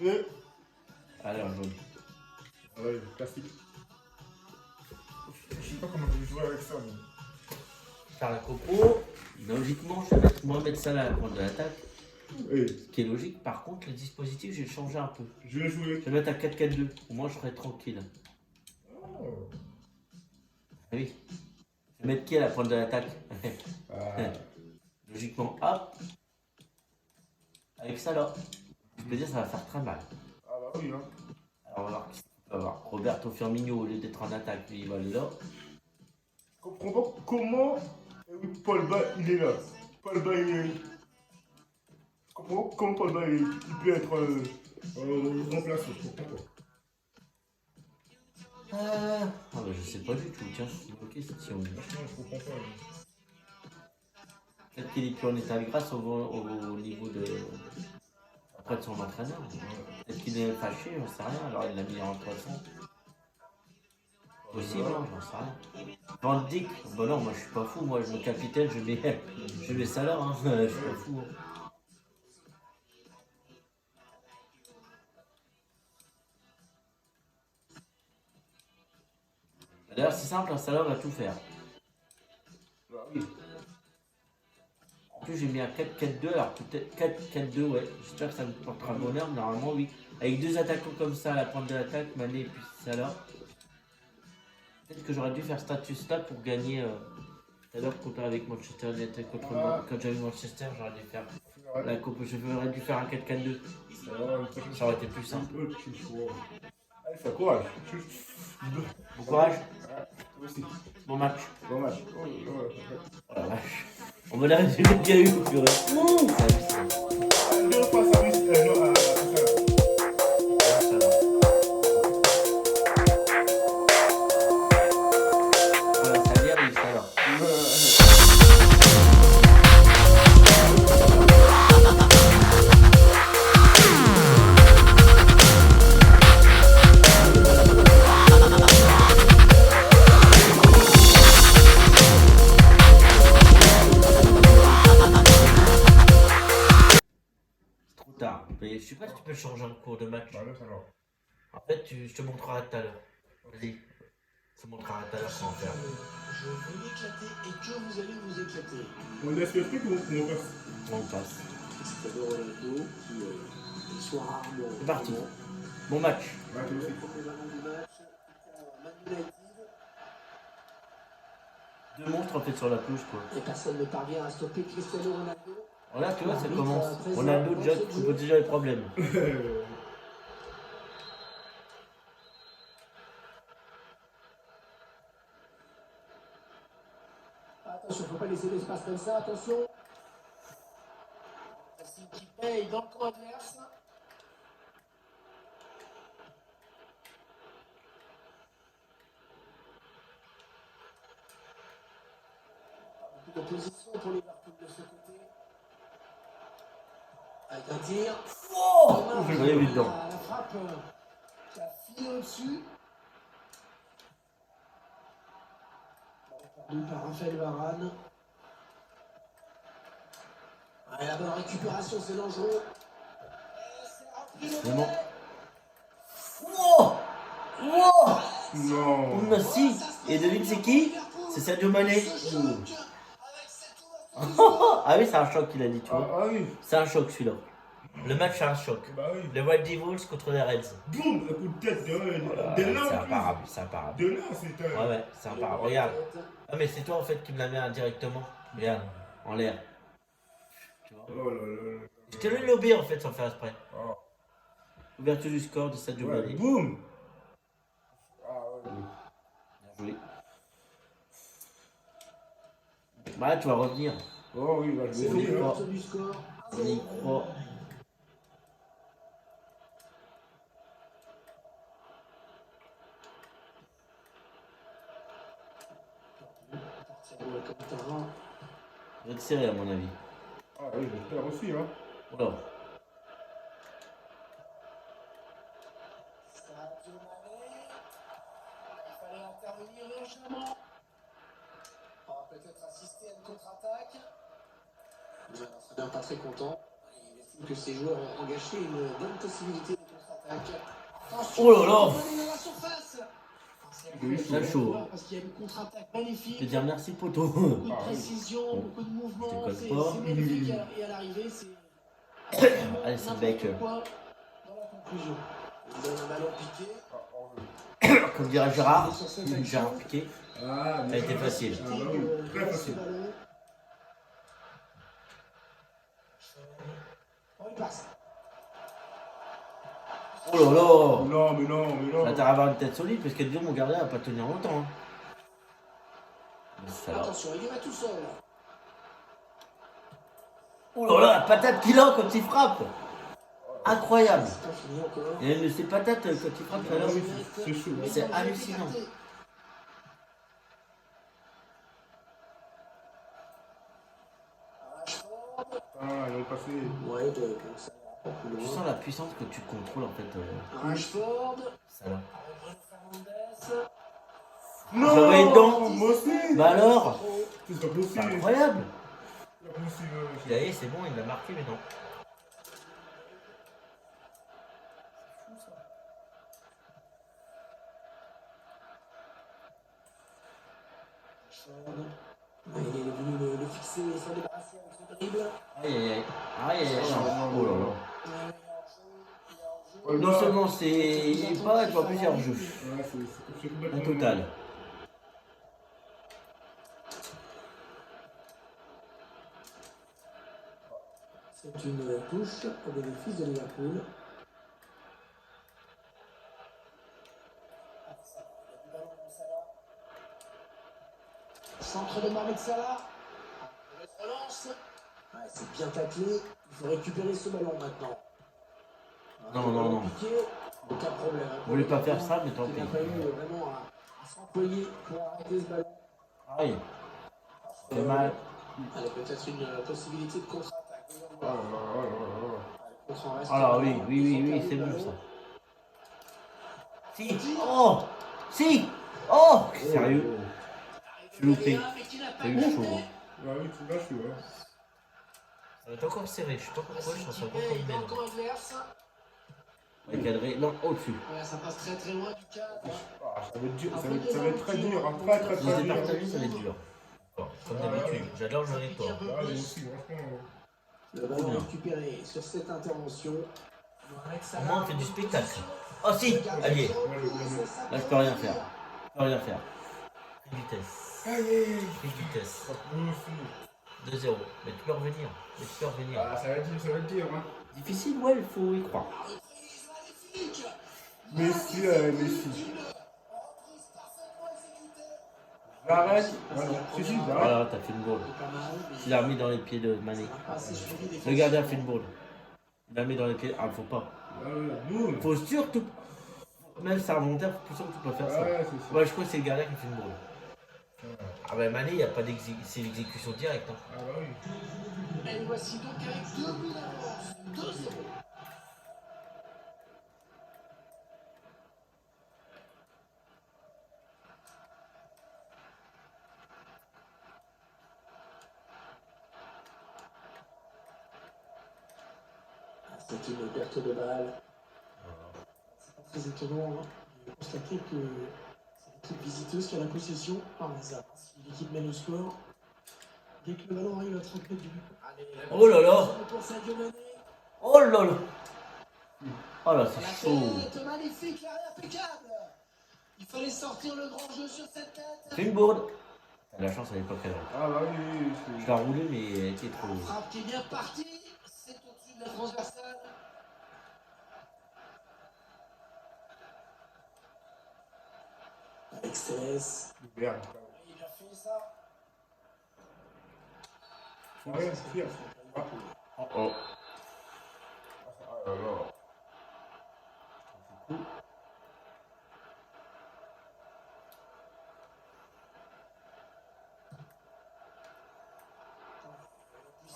Et... Allez, un jaune. Ouais, classique. Je sais pas comment je vais jouer avec ça, mais... Faire la copo, logiquement, je vais mettre Mohamed Salah à la pointe de l'attaque. Hey, Ce qui est logique. Par contre, le dispositif, je vais le changer un peu. je vais jouer. Je vais mettre à 4-4-2. Au moins, je serai tranquille. Oh. Ah oui. Je vais mettre qui à la pointe de l'attaque? Ah. Logiquement, hop. Avec Salah. Je peux dire, ça va faire très mal. Ah bah oui, hein. Alors, on va voir qui on va voir. Roberto Firmino, au lieu d'être en attaque, lui, il va aller là. Je comprends pas comment Paul Ba il est là. Paul Ba il est... Je comprends pas comment Paul Ba il peut être remplacé. Je comprends pas. Ah bah, je sais pas du tout. Tiens, c'est ok cette question. Franchement, je comprends pas. Peut-être qu'il est plus en état de grâce au niveau de... Après de son entraîneur. Peut-être qu'il est fâché, j'en sais rien. Alors il l'a mis en remplaçant. Possible, hein, j'en sais rien. Van Dijk, bah non, moi je suis pas fou. Moi, je me capitaine, je mets Salah, hein. Je suis pas fou. Hein. D'ailleurs, c'est simple, un Salah va tout faire. Bah oui. En plus, j'ai mis un 4-4-2, alors peut-être 4-4-2, ouais. J'espère que ça me portera bonheur, mais normalement, oui. Avec deux attaquants comme ça à la pointe de l'attaque, Mané et puis Salah. Peut-être que j'aurais dû faire status là pour gagner tout à l'heure comparé avec Manchester United contre moi. Quand j'avais Manchester, j'aurais dû faire la coupe. J'aurais dû faire un 4-4-2. Ça aurait été plus simple. Allez, fais courage. Bon courage, Toi aussi. bon match. Bon match. Oh la vache. On me l'a résumé bien eu, purée. Deux fois service, non, à ça. Voilà, ça vient, oui, ça va. Mais je sais pas si tu peux changer en cours de match. Bah là, ça va. En fait, je te montrerai tout à l'heure. Vas-y. Je te montrerai tout à l'heure comment faire. Je vais m'éclater et que vous allez vous éclater. On laisse le truc ou on passe? On passe. Cristiano Ronaldo qui soit rarement. C'est parti. Bon match. Ouais, toi aussi. Le premier ballon du match pour Man United. Deux monstres en fait sur la touche quoi. Et personne ne parvient à stopper Cristiano Ronaldo. Voilà, tu vois, ça commence. Ronaldo déjà, tu peux déjà les problèmes. Attention, faut pas laisser l'espace comme ça, attention. Racing qui paye dans le camp adverse. Beaucoup d'opposition pour Liverpool de ce côté. Avec un tir. Oh, je l'ai vu dedans. La frappe qui a filé au-dessus. Perdu par Raphaël Varane. Et la bonne récupération, c'est dangereux. C'est bon. Wow, wow. Non. On a 6. Et devine c'est qui? C'est Sadio Mané. Ah oui, c'est un choc qu'il a dit, tu vois. Ah oui. C'est un choc celui-là. Le match c'est un choc. Bah oui. Les White Devils contre les Reds. Boum, un coup de tête de là. C'est imparable, c'est imparable. De là, c'est un... Ouais, ouais, c'est imparable. Regarde. Ah, mais c'est toi en fait qui me la met indirectement. Regarde, en l'air. Tu vois. Oh là là là. Je t'ai le lobé en fait sans faire exprès. Ah. Ouverture du score de Sadio Ouais, Mané. boum. Ah ouais. Bien joué. Bah là tu vas revenir. Oh oui, bah, je C'est vais essayer, hein. l'ouverture du score. On y croit. Ça va être serré à mon avis. Ah oui, j'espère aussi, hein. Voilà. Sadio Mané. Il fallait intervenir urgemment. On va peut-être assister à une contre-attaque. L'entraîneur pas très content. Il estime que ses joueurs ont gâché une bonne possibilité de contre-attaque. Attention, Oh là là. revenez dans la surface. C'est chaud. Parce qu'il y a une contre-attaque Je magnifique. te dire merci, poteau. Beaucoup de Ah, oui. précision, Bon, beaucoup de mouvement, je déconne c'est pas. magnifique. Et à l'arrivée, c'est Allez, c'est n'importe Baker. quoi dans la conclusion. Il donne un ballon piqué. Ah, on veut. Comme dirait Gérard, Sur cette action. Gérard Piqué. Ah, Ça a été facile. Ah, bah oui, très facile. Oh, il passe. Oh là là. Non, mais non, mais non. T'as intérêt à avoir une tête solide parce que Dieu, mon gardien, va pas tenir longtemps. Hein. Mais ça va. Attention, il y va tout seul. Oh là là, la patate qu'il a quand il frappe. Incroyable. C'est pas fini encore. Et même ses patates quand il frappe tout à l'heure. Ah oui, c'est chaud. C'est hallucinant. Ah, ils ont passé. Ouais, donc ça va pas plus Tu loin. sens la puissance que tu contrôles en fait. Rashford. Ça va. Avec Fernandez. Non, J'aurais une dent. moi aussi. Bah alors, C'est pas c'est possible. incroyable. C'est pas possible. Ça y est, c'est bon, il l'a marqué, mais non. Il est venu le fixer et s'en débarrasser avec son dribble. Aïe aïe aïe. Aïe aïe aïe. Oh là là. Oh, Non là. seulement c'est pas, tu vois plus faire jeu. Ouais, c'est Un complètement. total. C'est une touche au bénéfice de Liverpool. Centre de Mohamed Salah. Relance. Ouais, c'est bien taclé. Il faut récupérer ce ballon maintenant. Non, non, non. Piqué, aucun problème. Vous voulez pas faire ça, mais tant Il pis. a fallu vraiment à s'employer pour arrêter ce ballon. Aïe. C'est mal. Allez, peut-être une possibilité de contre-attaque. Oh là là, oh là là. Contre en reste. Ah oui, oui, oui, oui, c'est bon ça. Si. Oh. Si. Oh. Sérieux. J'ai loupé. J'ai eu chaud. Ah oui, tu lâches, ouais. Ça va être encore serré, je sais pas pourquoi, je sens encore comme Il des va encore adverse. cadré. Non, au-dessus. Ouais, ça passe très très loin du cadre. Ah, ça va être dur, ça va être très dur, hein, très très Si très c'est dur. partagé, ça va être dur. Bon, comme d'habitude, j'adore jouer avec toi. Ah, moi aussi, franchement. Le ballon récupéré sur cette intervention. Au moins, on fait du spectacle. Oh si. Allez. Là, je peux rien faire. Je peux rien faire. Prise de vitesse. Aïe, aïe, aïe. Prise de vitesse. Moi aussi. 2-0. Mais tu peux revenir. Mais tu peux revenir. Ah, ça va être dur, hein. Difficile, ouais, il faut y croire. Messi, Messi. J'arrête. Si, si, j'arrête. Voilà, t'as fait une boule. Il l'a remis dans les pieds de Mané. Le gardien a fait une boule. Il l'a mis dans les pieds. Ah, faut pas. Voilà, boum. Faut surtout. Même si c'est remontaire, faut sûr que tu peux faire ça. Ouais, c'est ça. Ouais, je crois que c'est le gardien qui fait une boule. Ah bah Mané, il n'y a pas d'exécution, c'est l'exécution directe. Hein. Ah bah oui. Et voici donc avec 2 buts d'avance. 2-0. C'est une perte de balle. C'est pas très étonnant hein, de constater que c'est l'équipe visiteuse qui a la possession par hasard. Si l'équipe mène au score, dès que le ballon arrive à 30 mètres du but. Allez, la Oh là là. pour Sadio Mané. Oh là là. Oh là, La c'est chaud. tête magnifique, l'arrêt impeccable. Il fallait sortir le grand jeu sur cette tête. Fais une bourde. T'as la chance à l'époque, elle. Ah bah oui, oui, Je oui. l'ai roulé, mais elle était trop. La frappe qui est bien partie. C'est au-dessus de la transversale. Avec stress. Merde. Il a bien fait ça. Ouais, tire. Ah, Oh oh. ah là là.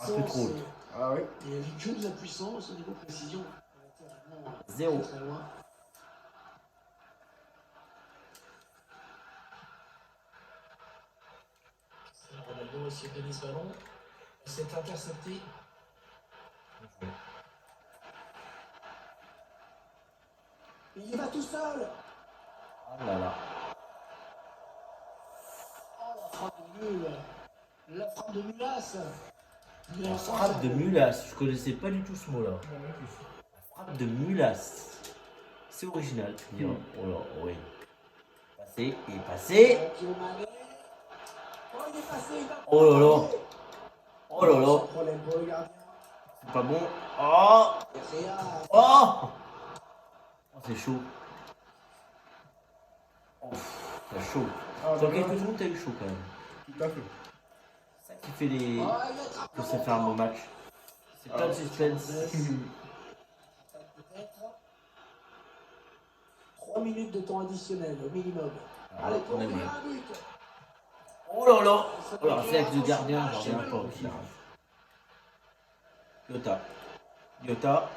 Un peu trop haute. Ah oui. Il y a du cube de la puissance au niveau précision. On était vraiment 0. très loin. Ronaldo a essayé de donner ce ballon. C'est intercepté. Il y va tout seul. Ah là là. Oh, la frappe de nul. La frappe de Mulas. La frappe de Mulas. Je connaissais pas du tout ce mot-là. Frappe de Mulas. C'est original, tu me diras. Oh là, oui. Passé et passé. Oh, il est passé, il va Oh là là. marquer. Oh là là. Sans problème pour le gardien. C'est pas bon. Oh. Et Réal. Oh. Oh, c'est chaud. Oh, t'as chaud. Ah, Dans voilà. quelques secondes, t'as eu chaud quand même. Tout à fait. C'est ça qui fait les. Oh, il va être Que ça fait un bon match. C'est pas de suspense. Peut-être 3 minutes de temps additionnel au minimum. Ah, Allez, on pour a ouvrir vu. un but. Oh là là. Oh là, c'est avec le gardien, j'en reviens pas aussi. Yota. Yota.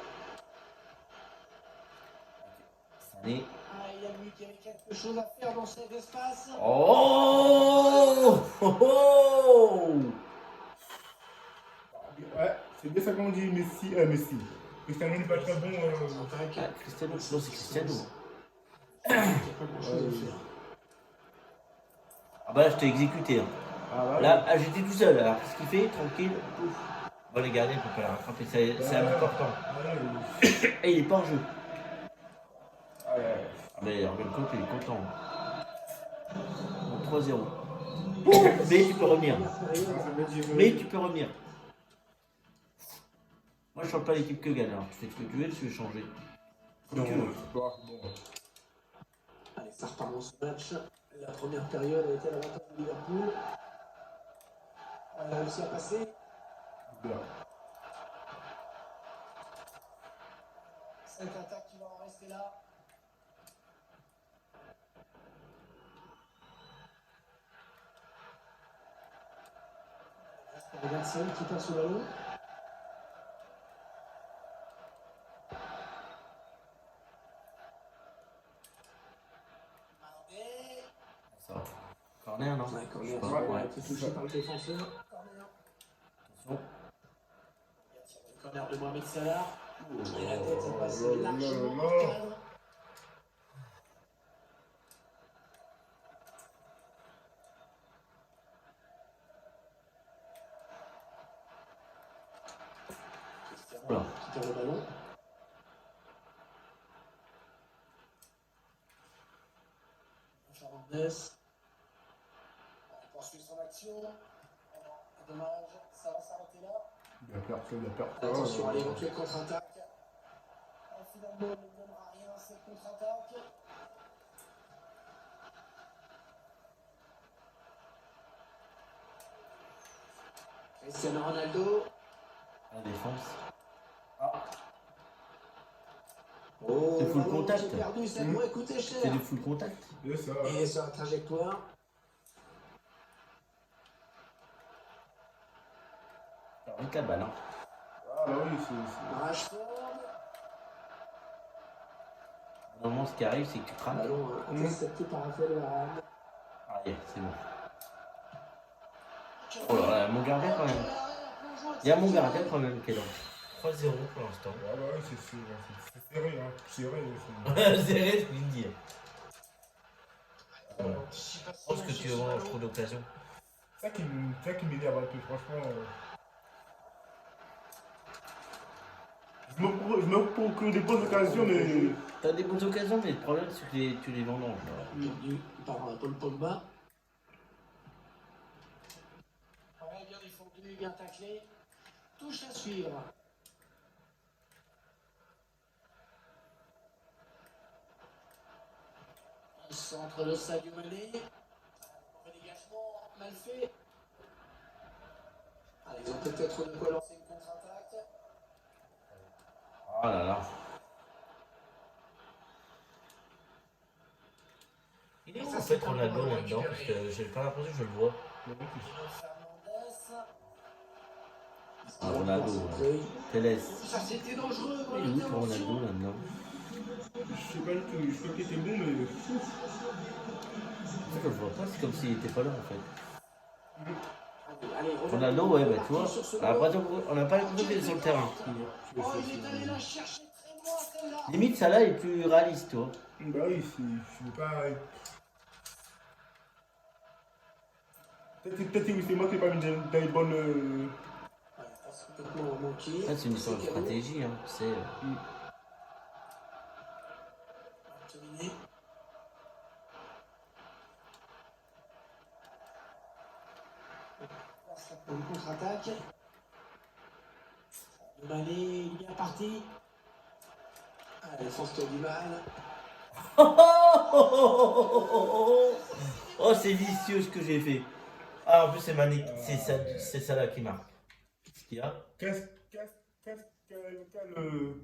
Sané. Ah, il a vu qu'il y avait quelque chose à faire dans cet espace. Oh. Oh oh. Ouais, c'est bien ça qu'on dit Messi. Messi. Cristiano n'est pas très bon. Ah, Cristiano. Non, c'est Cristiano. Il n'y a pas grand-chose à faire. Ah bah là, je t'ai exécuté. Hein. Ah, là, Là, ah, j'étais tout seul. Alors, qu'est-ce qu'il fait? Tranquille. Ouf. Bon, les gardiens, il faut pas la rattraper. C'est important. Et il est pas en jeu. Ah, ouais. Ah, mais Jürgen Klopp, il est content. Bon, 3-0. Mais tu peux revenir. Mais tu peux revenir. Moi, je change pas l'équipe que gagne. Alors, tu fais ce que tu veux, tu veux changer. Non, Tu veux. c'est pas bon. Allez, ça repart dans ce match. La première période a été à l'avantage de Liverpool. Elle a réussi à passer. Bien. 5 attaques qui vont en rester là. Anderson qui passe au ballon. Ça va. Corner, non? Ouais, Je sais corner, pas, il a ouais. été touché par le défenseur. Corner. Attention. Le corner de Mohamed Salah. Et la tête est Oh passée là là largement là. hors cadre. Oula. Qui tire le ballon. Fernandez. Il poursuit son action. Oh non, c'est dommage, ça va s'arrêter là. Il a perdu, il a perdu. Attention à l'éventuelle contre-attaque. Finalement, il ne donnera rien à cette contre-attaque. Cristiano Ronaldo. La défense. Oh, C'est full ballon contact. qui est perdu, ça pourrait coûter cher. C'est du full contact. Et ça. Et sur la trajectoire. Avec la balle, hein. Ah, bah oui, c'est. Rashford. Normalement, ce qui arrive, c'est que tu craques. Ballon intercepté par Raphaël Varane. Ah, yeah, c'est bon. Oh là là, mon gardien quand même. Il y a mon gardien quand même qui est là. 3-0 pour l'instant. Ah, bah oui, c'est serré, hein. Serré, Serré, je veux dire. Voilà. Je pense que tu vas avoir trop d'occasions. C'est ça qui m'énerve un peu, franchement. Je me procure des bonnes occasions, mais. T'as des bonnes occasions, mais le problème c'est que tu les vendanges. Perdu par Paul Pogba. Ouais, bien défendu, bien taclé. Touche à suivre. Le centre de Sadio Mané. Mauvais dégagement, mal fait. Allez, ils ont peut-être de quoi lancer une contre-attaque. Oh là là. Il est où en fait Ronaldo là-dedans? Parce que j'ai pas l'impression que je le vois. Fernandez. Ah, Ronaldo, ouais. Télès. Ça c'était dangereux. Il est où ton Ronaldo là-dedans? Je sais pas du tout, je crois qu'il était bon, mais. C'est ça que je vois pas, c'est comme s'il était pas là en fait. Allez, Ronaldo, ouais, bah tu vois, on n'a pas l'impression qu'il est sur le terrain. Oh, il est allé la chercher très loin, Limite, ça là est plus réaliste, toi. Bah oui, c'est pas. Peut-être que c'est moi qui n'ai pas mis dans les bonnes. Ouais, passe complètement manqué. Ça, c'est une histoire de Cadeau. stratégie, hein. C'est. Terminé. Place pour une contre-attaque. Mané, il est bien parti. Ah, la défense qui a du mal. Oh, c'est vicieux ce que j'ai fait. Ah, en plus, c'est Mané, c'est ça là qui marque. Ce qu'il y a. Qu'est-ce que le.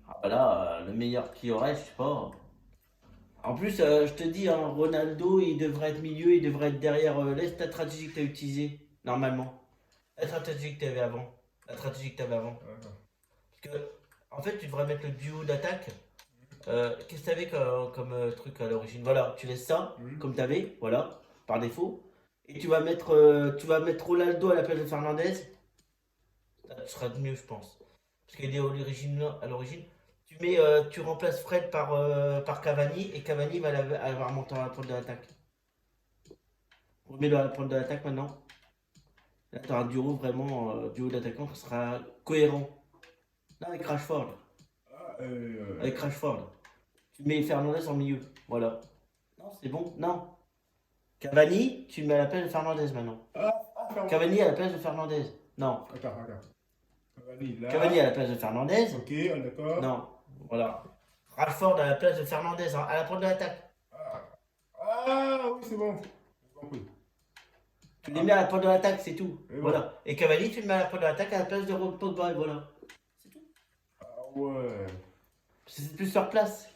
Ah, bah là, le meilleur qui aurait, je sais pas. En plus, je te dis, hein, Ronaldo, il devrait être milieu, il devrait être derrière. Laisse ta stratégie que tu as utilisée, normalement. La stratégie que tu avais avant. La stratégie que tu avais avant. Parce que, en fait, tu devrais mettre le duo d'attaque. Qu'est-ce que tu avais comme truc à l'origine? Voilà, tu laisses ça, comme tu avais, voilà, par défaut. Et tu vas mettre Ronaldo à la place de Fernandez. Ça sera mieux, je pense. Parce qu'il est à l'origine. Tu remplaces Fred par Cavani et Cavani va avoir monté à la pointe de l'attaque. Remets-le à la pointe de l'attaque maintenant. Là, tu as un duo vraiment, duo d'attaquants qui sera cohérent. Là, avec Rashford. Avec Rashford. Tu mets Fernandez en milieu. Voilà. Non, c'est bon. Non. Cavani, tu le mets à la place de Fernandez maintenant. Cavani à la place de Fernandez. Non. Attends. Cavani là. Cavani à la place de Fernandez. Ok, on est d'accord. Non. Voilà. Rashford à la place de Fernandez, hein, à la pointe de l'attaque. Ah oui, c'est bon. J'ai compris. Tu les mets à la pointe de l'attaque, c'est tout. Et Voilà. Et Cavani, tu le mets à la pointe de l'attaque à la place de Pogba, et voilà. C'est tout. Ah ouais. C'est plus sur place.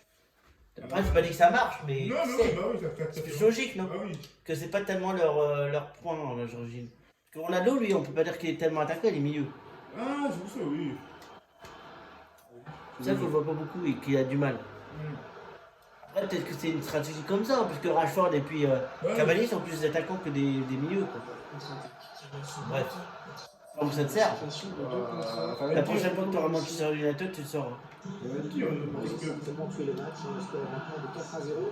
Après, je pas dit que ça marche, mais Non, tu non, sais, bah oui, ça c'est plus logique, non? Ah oui. Que c'est pas tellement leur point, l'origine. Parce que Ronaldo, lui, on peut pas dire qu'il est tellement attaquant, il est milieu. Ah, c'est pour ça, oui. Ça, je le vois pas beaucoup et qu'il a du mal. Après, peut-être que c'est une stratégie comme ça, hein, puisque Rashford et puis Cavani sont plus des attaquants que des milieux. Quoi. Bref. Donc ça te sert. La prochaine fois que tu auras Manchester United, tu le sauras. Ils ont certainement tué le match, le score maintenant de 4-0.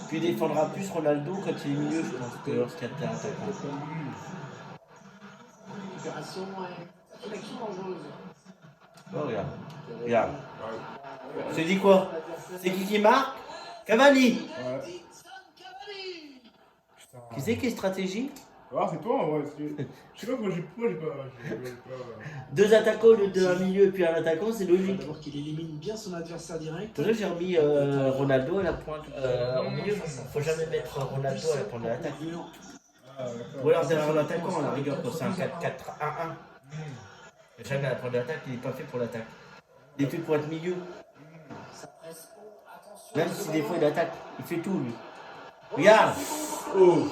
Puis il défendra plus Ronaldo quand il est milieu, je pense, que lorsqu'il y a attaquant. Récupération, une action dangereuse. Oh, regarde. Regarde. Je te dis quoi? C'est qui marque? Cavani. Ouais. Qui c'est qui est stratégie? Ah, c'est toi, ouais. Je sais pas pourquoi j'ai pas. Deux attaquants au lieu d'un milieu et puis un attaquant, c'est logique. D'abord qu'il élimine bien son adversaire direct. Pour ça, j'ai remis Ronaldo à la pointe au milieu. Faut jamais mettre Ronaldo à la pointe de l'attaque. Ou alors derrière l'attaquant, à la rigueur, quand c'est un 4-4-1-1. Jamais à la pointe de l'attaque, il n'est pas fait pour l'attaque. Il est fait pour être milieu. Même si des fois il attaque, il fait tout lui. Regarde! Oh!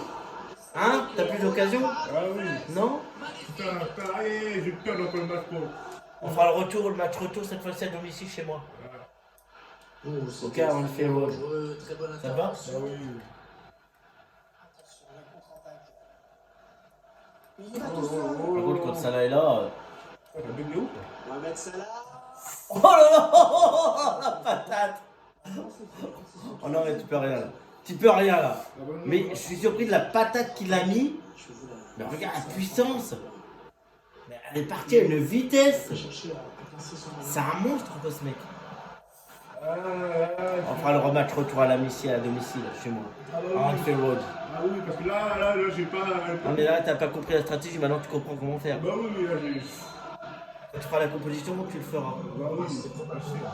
Hein? T'as plus d'occasion? Ah oui! Non? Putain, allez, j'ai peur dans le match pro. On fera le match retour cette fois-ci à domicile chez moi. Ok, on le fait roll. Ça va? Ah oui. Par contre, quand Salah est là. Mohamed Salah. Oh là là! La patate! Oh non, mais tu peux rien là. Tu peux rien là. Mais je suis surpris de la patate qu'il a mis. Mais regarde la puissance. Mais elle est partie à une vitesse. C'est un monstre quoi ce mec. On fera le rematch retour à domicile chez moi. À Anfield Road. Ah oui, parce que là, j'ai pas. Non mais là t'as pas compris la stratégie, maintenant tu comprends comment faire. Bah oui, là, j'ai. Quand tu feras la composition, tu le feras. Bah oui, c'est pas sûr.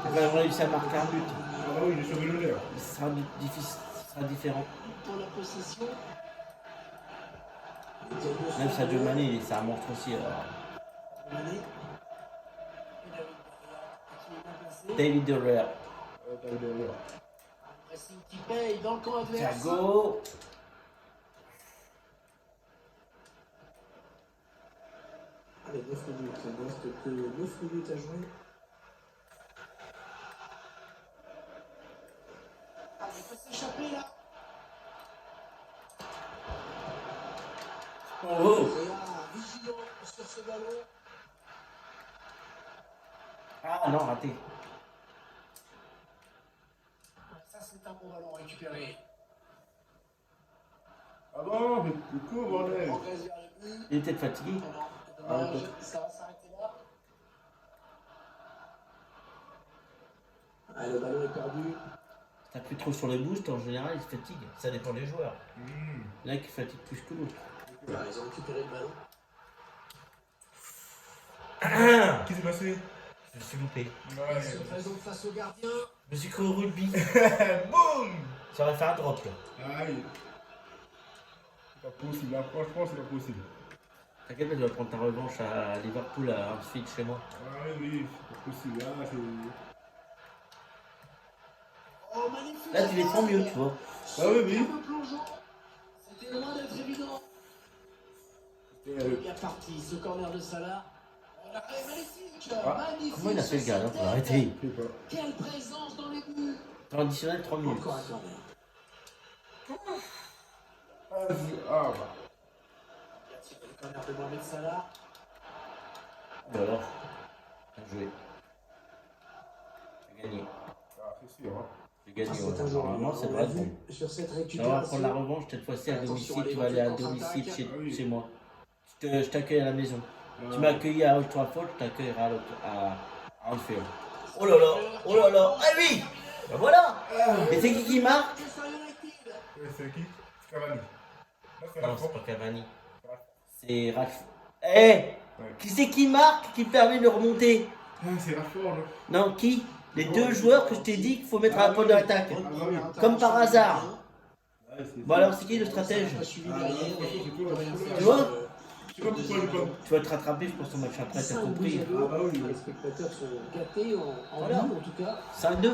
Tu vas réussir à marquer un but. Ah oui, j'ai sauvé l'honneur. Ce sera difficile, ce sera différent. Pour la possession. Même Sadio Mané, c'est un monstre aussi. Mané. David De Gea. Pressing qui paye dans le camp adverse. Thiago. Allez, 9 minutes. Il ne reste que 9 minutes à jouer. Allez, il faut s'échapper là. Oh, ce ballon. Ah non, raté. Ça, c'est un bon ballon récupéré. Ah non, mais quoi, bordel? Progresse vers le but. Il est peut-être fatigué. Dommage, ça va s'arrêter là. Ah, le ballon est perdu. T'as plus trop sur le boost, en général, il se fatigue. Ça dépend des joueurs. Là, qui fatigue plus que l'autre. Ah, ils ont récupéré le ballon. Qu'est-ce qui s'est passé? Je me suis loupé. Ils se faisant face au gardien. Je me suis cru au rugby. Boum! Ça aurait fait un drop là. Aïe. C'est pas possible, là, franchement, c'est pas possible. T'inquiète, tu vas prendre ta revanche à Liverpool ensuite chez moi. Ah oui, c'est pas possible, là, c'est... Oh, magnifique. Là, tu les prends mieux, tu vois. Ah oui, oui. Superbe plongeon. C'était loin d'être évident. Bien parti, ce corner de Salah. Magnifique. Magnifique. Comment il a fait le gardien pour l'arrêter? Je sais pas. Quelle présence dans les buts. Temps additionnel 3 minutes. Encore un corner. Ah, bah. Bien tiré le corner de Mohamed Salah. Et alors, bien joué. J'ai gagné. Ah, c'est sûr, hein. J'ai gagné. Ah, Ouais. c'est un joueur. Normalement, ça On doit l'a être vu bon. sur cette Tu vas récupération. prendre la revanche cette fois-ci à Attention, domicile. allez, Tu vas aller à contre-attaque. domicile chez, Ah oui. chez moi. Je t'accueille à la maison. Tu m'as accueilli à Old Trafford, je t'accueillerai à Anfield. Oh là là, oh là là, ah oui, ben voilà. Et c'est qui marque? C'est qui? C'est Cavani. Là, c'est Non, la c'est faute. pas Cavani. C'est Rashford. Eh, qui c'est qui marque qui permet de remonter? Ah, c'est Rashford, là. Non, qui? Les deux joueurs que je t'ai dit qu'il faut mettre à la pointe de l'attaque. Comme par hasard. Ouais, c'est... Bon alors, c'est qui le stratège? Tu Tu vois? Je sais pas pourquoi il est pas... Tu vas te rattraper, je pense, au match après, t'as compris. Ah bah oui. Les spectateurs sont gâtés en Voilà. but, en tout cas. 5-2.